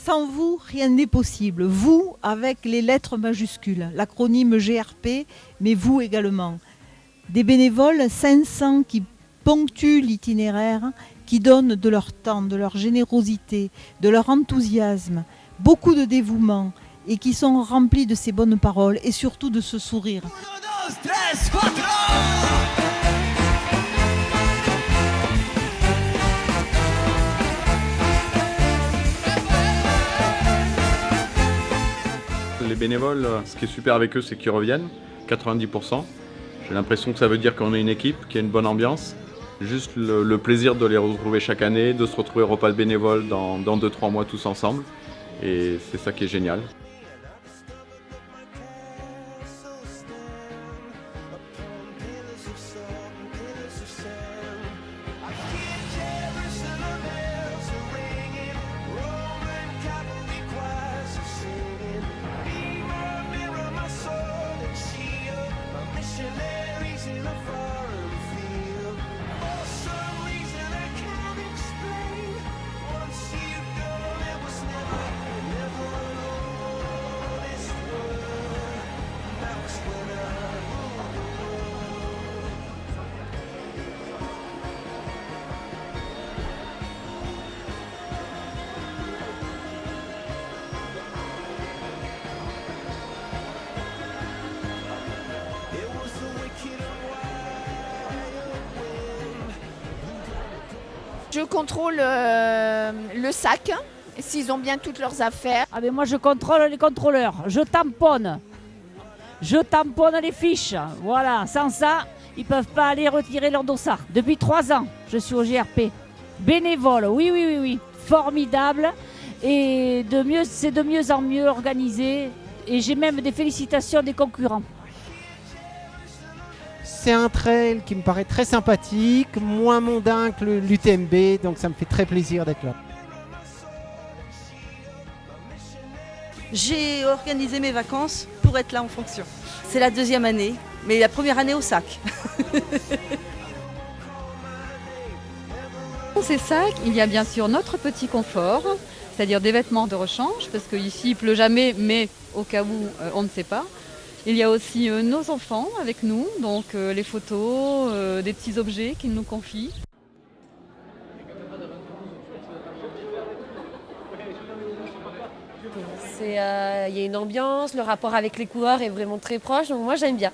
Sans vous, rien n'est possible. Vous, avec les lettres majuscules, l'acronyme GRP, mais vous également. Des bénévoles, 500 qui ponctuent l'itinéraire, qui donnent de leur temps, de leur générosité, de leur enthousiasme, beaucoup de dévouement et qui sont remplis de ces bonnes paroles et surtout de ce sourire. Les bénévoles, ce qui est super avec eux, c'est qu'ils reviennent, 90%. J'ai l'impression que ça veut dire qu'on est une équipe, qu'il y a une bonne ambiance. Juste le plaisir de les retrouver chaque année, de se retrouver au repas de bénévoles dans 2-3 mois tous ensemble. Et c'est ça qui est génial. Je contrôle le sac, s'ils ont bien toutes leurs affaires. Ah ben moi je contrôle les contrôleurs, je tamponne les fiches, voilà, sans ça, ils ne peuvent pas aller retirer leur dossard. Depuis 3 ans, je suis au GRP. Bénévole, oui, formidable, et c'est de mieux en mieux organisé, et j'ai même des félicitations des concurrents. C'est un trail qui me paraît très sympathique, moins mondain que l'UTMB, donc ça me fait très plaisir d'être là. J'ai organisé mes vacances pour être là en fonction. C'est la 2e année, mais la première année au sac. Dans ces sacs, il y a bien sûr notre petit confort, c'est-à-dire des vêtements de rechange, parce qu'ici il pleut jamais, mais au cas où on ne sait pas. Il y a aussi nos enfants avec nous, donc les photos, des petits objets qu'ils nous confient. Il y a une ambiance, le rapport avec les coureurs est vraiment très proche, donc moi j'aime bien.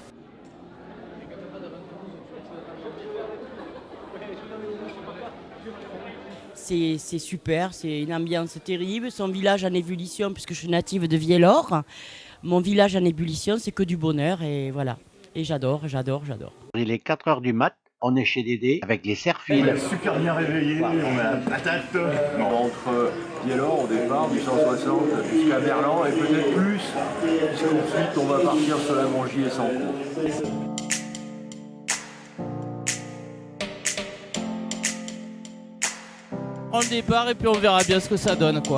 C'est super, c'est une ambiance terrible. Son village en ébullition, puisque je suis native de Viellore. Mon village en ébullition, c'est que du bonheur et voilà. Et j'adore. Il est 4h du mat, on est chez Dédé avec les serre-files. On est super bien réveillé, on a la patate. Entre Viellore au départ, du 160 jusqu'à Berlan et peut-être plus, puisqu'ensuite on va partir sur la Mongie et Sancourt. On le départ et puis on verra bien ce que ça donne quoi.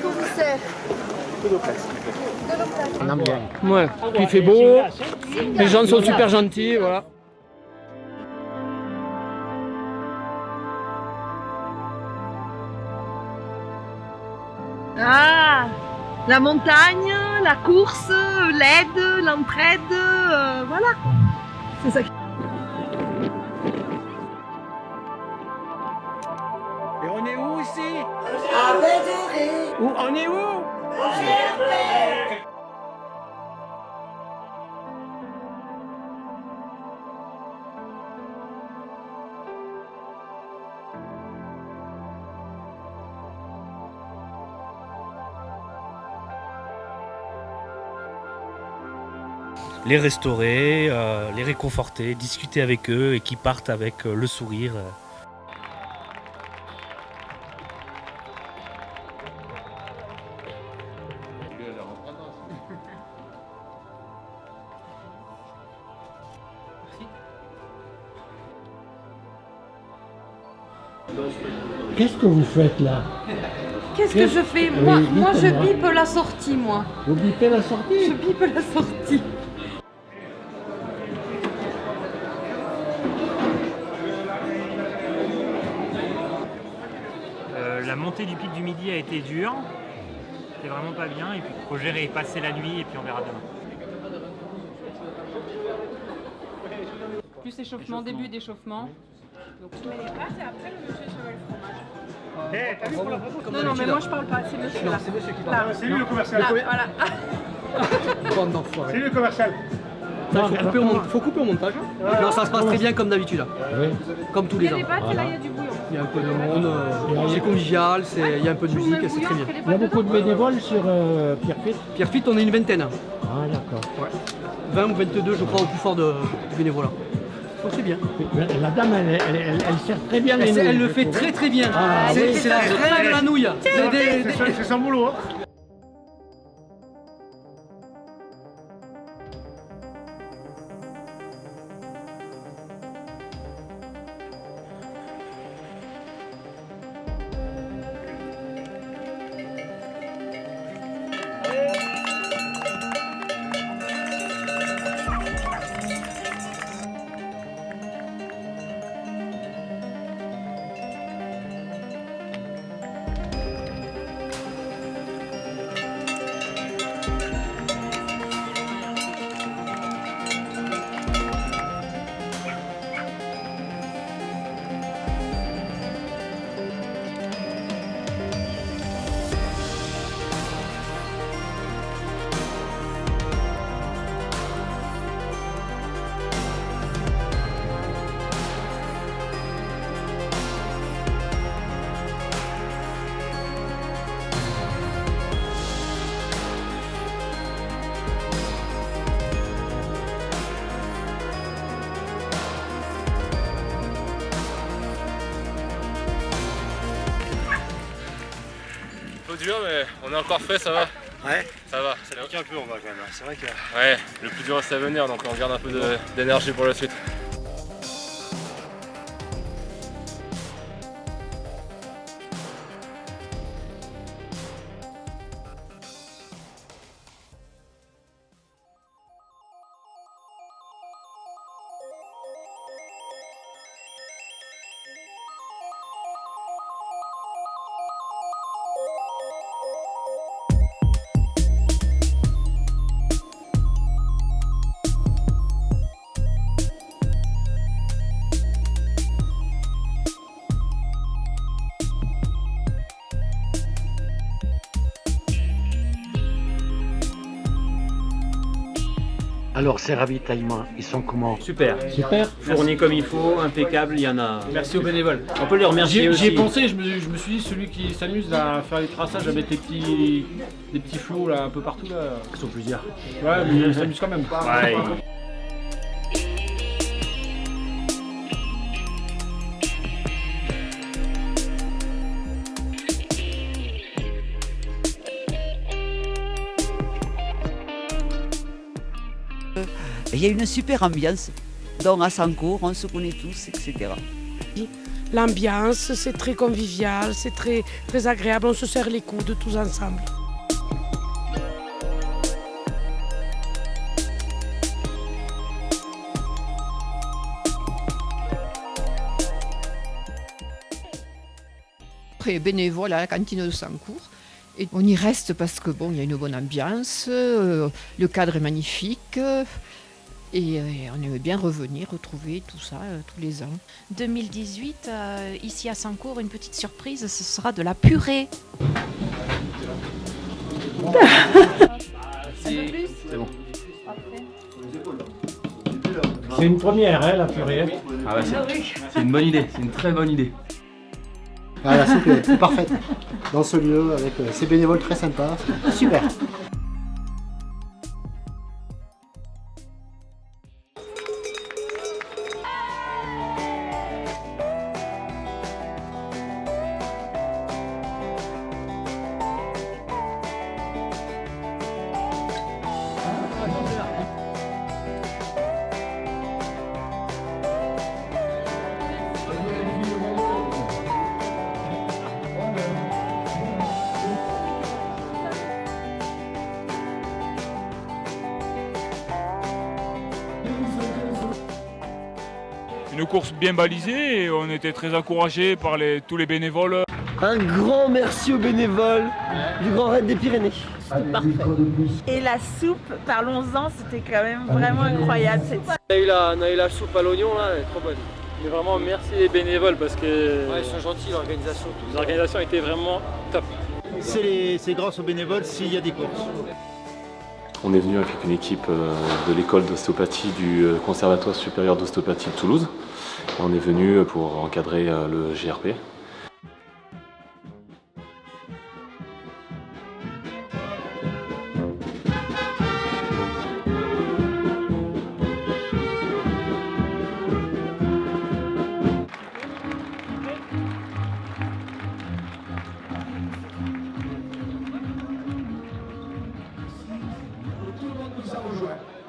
que vous sert? De l'eau classe. On aime bien. Ouais, puis il fait beau, les gens sont super gentils, voilà. Ah, la montagne, la course, l'aide, l'entraide, voilà. C'est ça. Et on est où ici? Où? On est où? Les restaurer, les réconforter, discuter avec eux et qu'ils partent avec le sourire. Qu'est-ce que vous faites là? Qu'est-ce que je fais? Moi je bipe la sortie, moi. Vous bipez la sortie? Je bipe la sortie. La montée du pic du Midi a été dure. C'était vraiment pas bien. Et puis il faut gérer, passer la nuit et puis on verra demain. Plus échauffement, début d'échauffement. Donc tu mets les pâtes et après le monsieur cheval fromage. T'as vu pour la photo? Non, mais moi je parle pas, c'est monsieur là. C'est monsieur qui parle. C'est lui le commercial. Là, voilà. Bande d'enfoirés. C'est lui le commercial. Faut couper au montage. Non, ça se passe très bien comme d'habitude. Oui. Comme tous Il y les a ans. des pâtes et là il y a du bouillon. Il y a un peu de monde, c'est convivial, il y a un peu de musique, c'est très bien. Il y a beaucoup de bénévoles sur Pierrefitte? Pierrefitte, on est une vingtaine. Ah d'accord. Ouais. 20 ou 22 je crois au plus fort du bénévolat. Donc c'est bien. La dame, elle sert très bien les nouilles. Elle le fait très très bien. Ah, c'est la reine de la nouille. C'est son boulot. Hein. Dur, mais on est encore frais, ça va. Ouais. Ça va. Ça pique un peu, on va quand même. C'est vrai que. Ouais, le plus dur reste à venir, donc on garde un peu d'énergie pour la suite. Alors, ces ravitaillements, ils sont comment? Super. Super. Fourni comme il faut, impeccable, il y en a. Merci aux bénévoles. On peut les remercier aussi. J'y ai pensé, je me suis dit, celui qui s'amuse à faire les traçages, à mettre des petits flots là, un peu partout là. C'est son plaisir. Ouais, mais il s'amuse quand même. Ouais. Il y a une super ambiance, donc à Sancourt, on se connaît tous, etc. L'ambiance, c'est très convivial, c'est très, très agréable, on se serre les coudes tous ensemble. Après, bénévole à la cantine de Sancourt. Et on y reste parce que bon, il y a une bonne ambiance, le cadre est magnifique. Et on aime bien revenir, retrouver tout ça tous les ans. 2018, ici à Sancourt, une petite surprise, ce sera de la purée. C'est bon. C'est une première, hein, la purée. Ah ouais, c'est une bonne idée, c'est une très bonne idée. Ah, la soupe est parfaite dans ce lieu avec ces bénévoles très sympas. Super. Une course bien balisée et on était très encouragés par tous les bénévoles. Un grand merci aux bénévoles du Grand Raid des Pyrénées. Parfait. Et la soupe, parlons-en, c'était quand même vraiment incroyable. On a eu la soupe à l'oignon là, elle est trop bonne. Mais vraiment merci les bénévoles parce que Ouais, ils sont gentils, l'organisation. l'organisation était vraiment top. C'est grâce aux bénévoles s'il y a des courses. On est venu avec une équipe de l'école d'ostéopathie du Conservatoire supérieur d'ostéopathie de Toulouse. On est venu pour encadrer le GRP.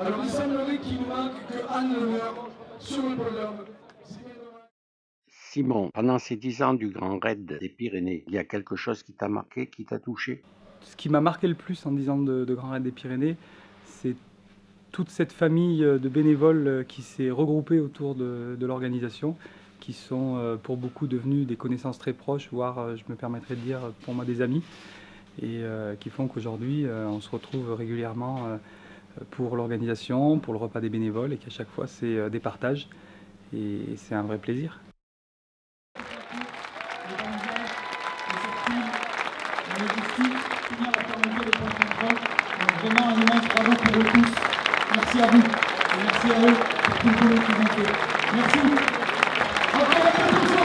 Alors il semblerait qu'il nous manque que Anne Lemaire sur le podium. Simon, pendant ces 10 ans du Grand Raid des Pyrénées, il y a quelque chose qui t'a marqué, qui t'a touché? Ce qui m'a marqué le plus en 10 ans de Grand Raid des Pyrénées, c'est toute cette famille de bénévoles qui s'est regroupée autour de l'organisation, qui sont pour beaucoup devenus des connaissances très proches, voire, je me permettrais de dire, pour moi des amis, et qui font qu'aujourd'hui, on se retrouve régulièrement pour l'organisation, pour le repas des bénévoles, et qu'à chaque fois, c'est des partages, et c'est un vrai plaisir. Vraiment un immense bravo pour eux tous. Merci à vous. Et merci à eux pour tout le boulot qu'ils ont fait. Merci. Encore un peu de